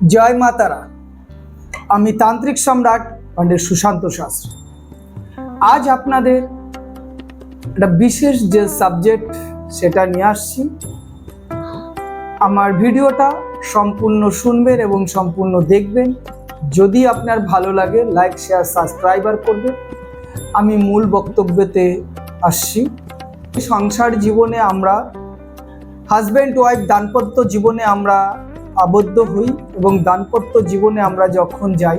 জয় মা তারা। আমি তান্ত্রিক সম্রাট পণ্ডিত সুশান্ত শাস্ত্রী। আজ আপনাদের একটা বিশেষ যে সাবজেক্ট সেটা নিয়ে আসছি। আমার ভিডিওটা সম্পূর্ণ শুনবেন এবং সম্পূর্ণ দেখবেন। যদি আপনার ভালো লাগে লাইক শেয়ার সাবস্ক্রাইবার করবেন। আমি মূল বক্তব্যতে আসছি। সংসার জীবনে আমরা হাজব্যান্ড ওয়াইফ দাম্পত্য জীবনে আমরা আবদ্ধ হই এবং দাম্পত্য জীবনে আমরা যখন যাই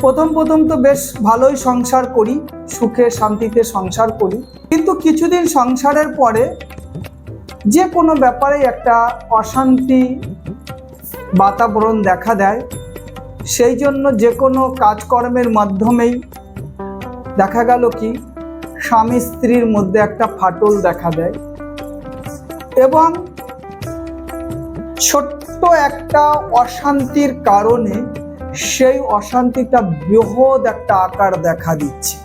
প্রথম তো বেশ ভালোই সংসার করি, সুখে শান্তিতে সংসার করি, কিন্তু কিছুদিন সংসারের পরে যে কোনো ব্যাপারে একটা অশান্তি বাতাবরণ দেখা দেয়। সেই জন্য যে কোনো কাজকর্মের মাধ্যমেই দেখা গেল কি স্বামী স্ত্রীর মধ্যে একটা ফাটল দেখা দেয় এবং ছোট্ট একটা অশান্তির কারণে সেই অশান্তিটা বৃহৎ একটা আকার দেখা দিচ্ছে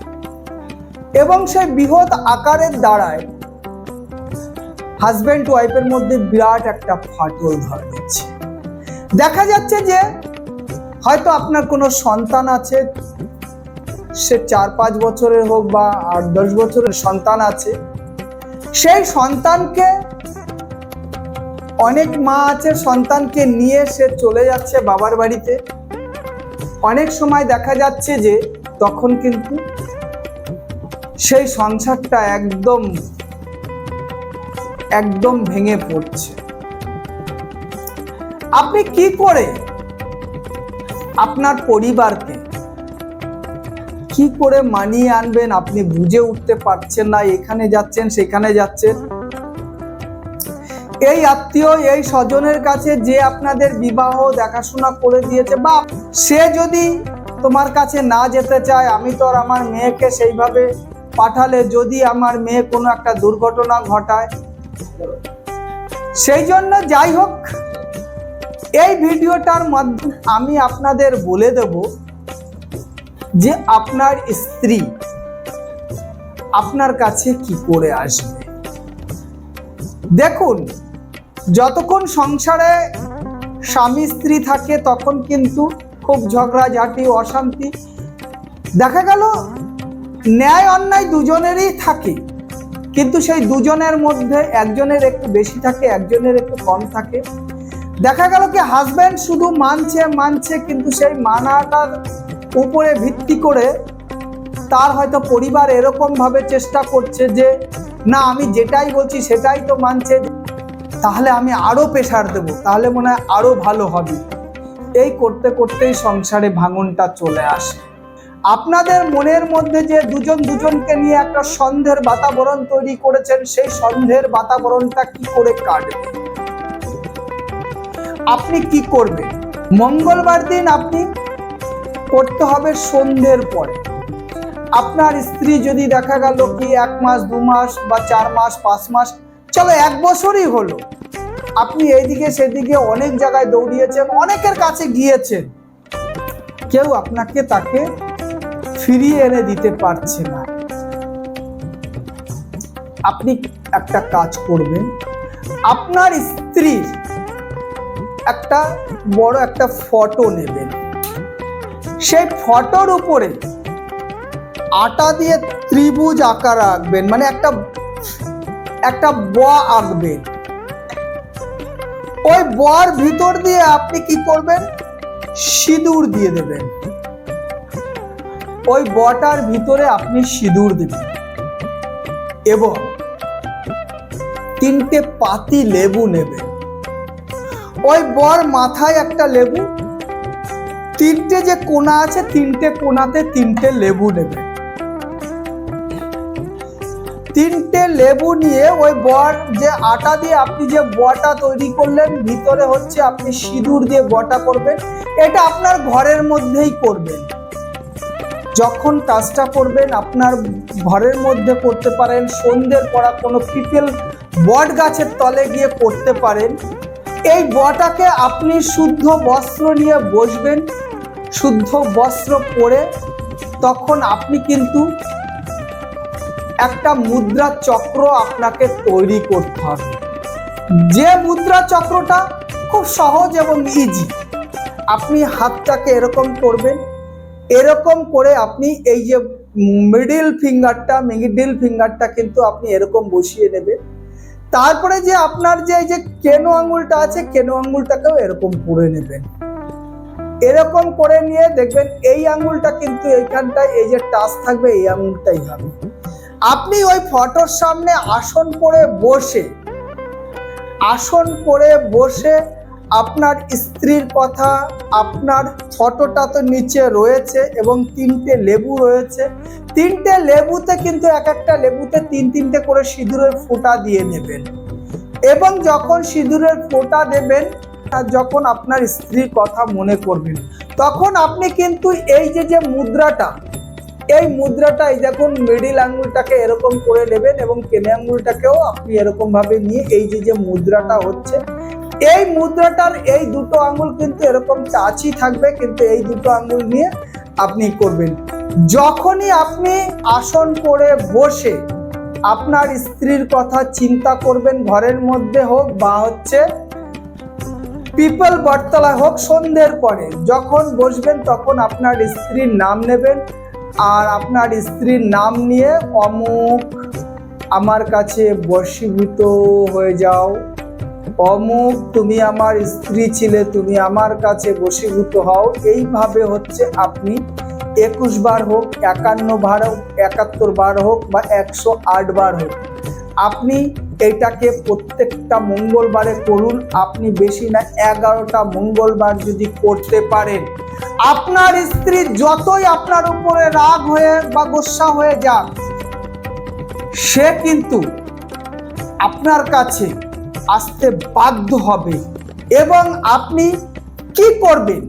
এবং সেই বৃহৎ আকারের দ্বারায় হাজব্যান্ড ওয়াইফের মধ্যে বিরাট একটা ফাটল ধরে দিচ্ছে। দেখা যাচ্ছে যে হয়তো আপনার কোনো সন্তান আছে, সে 4-5 বছরের হোক বা 8-10 বছরের সন্তান আছে। সেই সন্তানকে অনেক মা আছে সন্তানকে নিয়ে সে চলে যাচ্ছে বাবার বাড়িতে। অনেক সময় দেখা যাচ্ছে যে তখন কিন্তু সেই সংসারটা একদম ভেঙে পড়ছে। আপনি কি করে আপনার পরিবারকে কি করে মানিয়ে আনবেন আপনি বুঝে উঠতে পারছেন না। এখানে যাচ্ছেন সেখানে যাচ্ছেন, এই আত্মীয় এই স্বজনের কাছে যে আপনাদের বিবাহ দেখাশোনা করে দিয়েছে, বা সে যদি তোমার কাছে না যেতে চায়, আমি তো আর আমার মেয়েকে সেইভাবে পাঠালে যদি আমার মেয়ে কোনো একটা দুর্ঘটনা ঘটায়, সেই জন্য যাই হোক এই ভিডিওটার মাধ্যমে আমি আপনাদের বলে দেব যে আপনার স্ত্রী আপনার কাছে কি করে আসবে। দেখুন, যতক্ষণ সংসারে স্বামী স্ত্রী থাকে তখন কিন্তু খুব ঝগড়াঝাটি অশান্তি দেখা গেল, ন্যায় অন্যায় দুজনেরই থাকে, কিন্তু সেই দুজনের মধ্যে একজনের একটু বেশি থাকে একজনের একটু কম থাকে। দেখা গেল কি হাজব্যান্ড শুধু মানছে কিন্তু সেই মানাটার উপরে ভিত্তি করে তার হয়তো পরিবার এরকম ভাবে চেষ্টা করছে যে না আমি যেটাই বলছি সেটাই তো মানছে, তাহলে আমি আরো প্রেশার দেব, তাহলে মনে হয় আরো ভালো হবে। এই করতে করতেই সংসারে ভাঙনটা চলে আসে। আপনাদের মনের মধ্যে যে দুজনকে নিয়ে একটা সন্দেহের বাতাবরণ তৈরি করেছেন, সেই সন্দেহের বাতাবরণটা কি করে কাটবে, আপনি কি করবেন? মঙ্গলবার দিন আপনি করতে হবে সন্ধ্যের পরে। আপনার স্ত্রী যদি দেখা গেল কি 1 মাস 2 মাস বা 4 মাস 5 মাস, চলো 1 বছরই হলো, আপনি এইদিকে সেদিকে অনেক জায়গায় দৌড়িয়েছেন, অনেকের কাছে গিয়েছেন, কেউ তাকে ফিরিয়ে এনে দিতে পারছে না। আপনি একটা কাজ করবেন, আপনার স্ত্রীর একটা বড় একটা ফটো নেবেন, সেই ফটোর উপরে আটা দিয়ে ত্রিভুজ আকার আঁকবেন, মানে একটা ব আঁকবেন। ওই বর ভিতর দিয়ে আপনি কি করবেন, সিঁদুর দিয়ে দেবেন। ওই বটার ভিতরে আপনি সিঁদুর দেবেন এবং 3টে পাতি লেবু নেবেন। ওই বর মাথায় একটা লেবু, 3টে যে কোণা আছে 3টে কোণাতে 3টে লেবু নেবেন। 3টে লেবু নিয়ে ওই বর যে আটা দিয়ে আপনি যে বটা তৈরি করলেন, ভিতরে হচ্ছে আপনি সিঁদুর দিয়ে বটা করবেন। এটা আপনার ঘরের মধ্যেই করবেন। যখন কাজটা করবেন আপনার ঘরের মধ্যে করতে পারেন, সন্ধ্যের পর কোনো পিপল বট গাছের তলে গিয়ে করতে পারেন। এই বটাকে আপনি শুদ্ধ বস্ত্র নিয়ে বসবেন, শুদ্ধ বস্ত্র পরে তখন আপনি কিন্তু একটা মুদ্রা চক্র আপনাকে তৈরি করতে হবে। যে মুদ্রা চক্রটা খুব সহজ এবং ইজি, আপনি হাতটাকে এরকম করবেন, এরকম করে আপনি এই যে মিডিল ফিঙ্গারটা কিন্তু আপনি এরকম বসিয়ে নেবেন। তারপরে যে আপনার যে এই যে কেনো আঙ্গুলটা আছে, কেনো আঙ্গুলটাকেও এরকম করে নেবেন। এরকম করে নিয়ে দেখবেন এই আঙ্গুলটা কিন্তু এইখানটায় এই যে টাচ থাকবে, এই আঙ্গুলটাই হবে। আপনি ওই ফটোর সামনে আসন করে বসে আপনার স্ত্রীর কথা, আপনার ফটোটা তো নিচে রয়েছে এবং 3টে লেবু রয়েছে, 3টে লেবুতে কিন্তু এক একটা লেবুতে 3-3টে করে সিঁদুরের ফোঁটা দিয়ে নেবেন। এবং যখন সিঁদুরের ফোঁটা দেবেন, যখন আপনার স্ত্রীর কথা মনে করবেন, তখন আপনি কিন্তু এই যে মুদ্রাটা, এই দেখুন মিডিল আঙ্গুলটাকে এরকম করে নেবেন এবং কেনে আঙ্গুলটাকেও আপনি এরকম ভাবে নিয়ে এই যে মুদ্রাটা হচ্ছে, এই মুদ্রাটার এই দুটো আঙ্গুল কিন্তু এরকম টাচই থাকবে, কিন্তু এই দুটো আঙ্গুল নিয়ে আপনি করবেন। যখনই আপনি আসন করে বসে আপনার স্ত্রীর কথা চিন্তা করবেন, ঘরের মধ্যে হোক বা হচ্ছে পিপল বটতলায় হোক, সন্ধ্যের পরে যখন বসবেন তখন আপনার স্ত্রীর নাম নেবেন। আর আপনার স্ত্রীর নাম নিয়ে অমুক আমার কাছে বশীভূত হয়ে যাও, অমুক তুমি আমার স্ত্রী ছিলে, তুমি আমার কাছে বশীভূত হও। এইভাবে হচ্ছে আপনি 21 বার হোক, 51 বার হোক, 71 বার হোক বা 108 বার হোক, আপনি এইটাকে প্রত্যেকটা মঙ্গলবারে করুন। আপনি বেশি না 11টা মঙ্গলবার যদি করতে পারেন, আপনার স্ত্রী যতই আপনার উপরে রাগ হয়ে বা গোসা হয়ে যাক, সে কিন্তু আপনার কাছে আসতে বাধ্য হবে। এবং আপনি কি করবেন,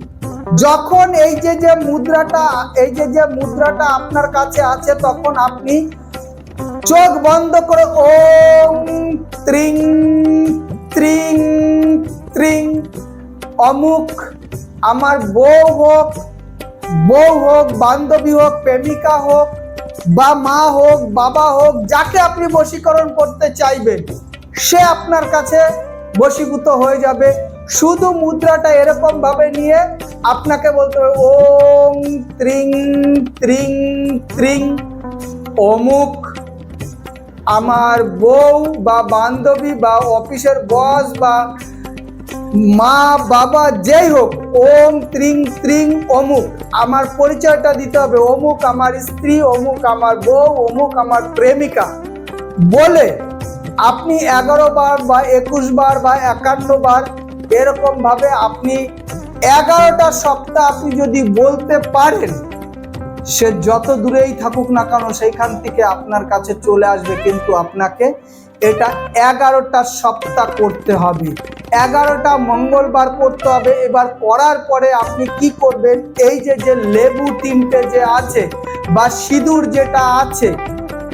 যখন এই যে মুদ্রাটা আপনার কাছে আছে, তখন আপনি চোখ বন্ধ করে ওম ত্রিং ত্রিং ত্রিং অমুক আমার বউ হোক, বান্ধবী হোক, প্রেমিকা হোক বা মা হোক, বাবা হোক, যাকে আপনি বশীকরণ করতে চাইবেন, সে আপনার কাছে বশীভূত হয়ে যাবে। শুধু মুদ্রাটা এরকম ভাবে নিয়ে আপনাকে বলতে হবে ওম ত্রিং ত্রিং ত্রিং অমুক আমার বউ বা বান্ধবী বা অফিসের বস বা মা বাবা যেই হোক, ওম ত্রিং ত্রিং অমুক, আমার পরিচয়টা দিতে হবে, অমুক আমার স্ত্রী, অমুক আমার বউ, অমুক আমার প্রেমিকা বলে আপনি 11 বার বা 21 বার বা 51 বার এরকম ভাবে আপনি 11টা সপ্তাহ আপনি যদি বলতে পারেন, সে যত দূরেই থাকুক না কেন সেইখান থেকে আপনার কাছে চলে আসবে। কিন্তু আপনাকে এটা 11টা সপ্তাহ করতে হবে, 11টা মঙ্গলবার করতে হবে। এবার করার পরে আপনি কি করবেন, এই যে লেবু 3টে যে আছে বা সিঁদুর যেটা আছে,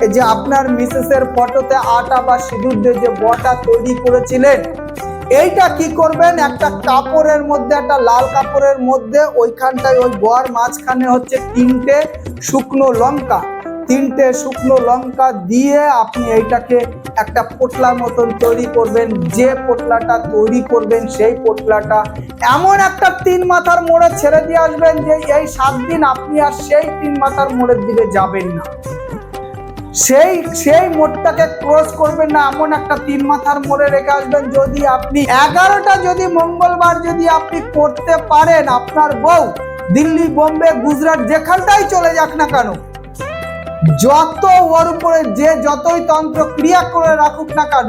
এই যে আপনার মিসেসের ফটোতে আটা বা সিঁদুর দিয়ে যে বটা তৈরি করেছিলেন, এইটা কি করবেন, একটা কাপড়ের মধ্যে, একটা লাল কাপড়ের মধ্যে ওইখানটায় ওই বর মাঝখানে হচ্ছে 3টে শুকনো লঙ্কা দিয়ে আপনি এইটাকে একটা পোটলা মতন তৈরি করবেন। যে পোটলাটা তৈরি করবেন সেই পোটলাটা এমন একটা 3 মাথার মোড়ে ছেড়ে দিয়ে আসবেন যে এই 7 দিন আপনি আর সেই 3 মাথার মোড়ের দিকে যাবেন না, সেই মোড়টাকে ক্রস করবেন না, এমন একটা 3 মাথার মোড়ে রেখে আসবেন। যদি আপনি 11টা যদি মঙ্গলবার যদি আপনি করতে পারেন, আপনার বউ দিল্লি, বোম্বে, গুজরাট যেখানটাই চলে যাক না কেন, যত ওর উপরে যে যতই তন্ত্র ক্রিয়া করে রাখুক না কেন,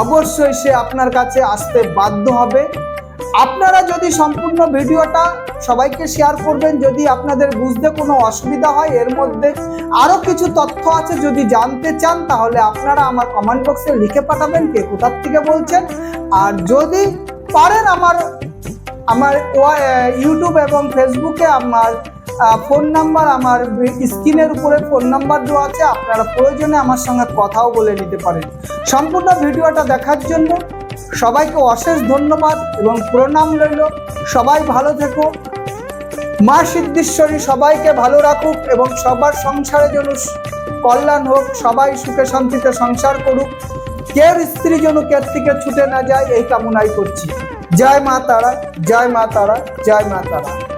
অবশ্যই সে আপনার কাছে আসতে বাধ্য হবে। আপনারা যদি সম্পূর্ণ ভিডিওটা সবাইকে শেয়ার করবেন, যদি আপনাদের বুঝতে কোনো অসুবিধা হয়, এর মধ্যে আরো কিছু তথ্য আছে যদি জানতে চান, তাহলে আপনারা আমার কমেন্ট বক্সে লিখে পাঠাবেন কে কোথা থেকে বলছেন। আর যদি পারেন আমার ইউটিউব এবং ফেসবুকে আমার ফোন নাম্বার, আমার স্ক্রিনের উপরে ফোন নাম্বার দেওয়া আছে, আপনারা প্রয়োজনে আমার সঙ্গে কথাও বলে নিতে পারেন। সম্পূর্ণ ভিডিওটা দেখার জন্য সবাইকে অশেষ ধন্যবাদ এবং প্রণাম রইল। সবাই ভালো থেকো, মা সিদ্ধেশ্বরী সবাইকে ভালো রাখুক এবং সবার সংসারে যেন কল্যাণ হোক, সবাই সুখে শান্তিতে সংসার করুক, কেউ স্ত্রী যেন কের থেকে ছুটে না যায়, এই কামনাই করছি। জয় মা তারা, জয় মা তারা, জয় মা তারা।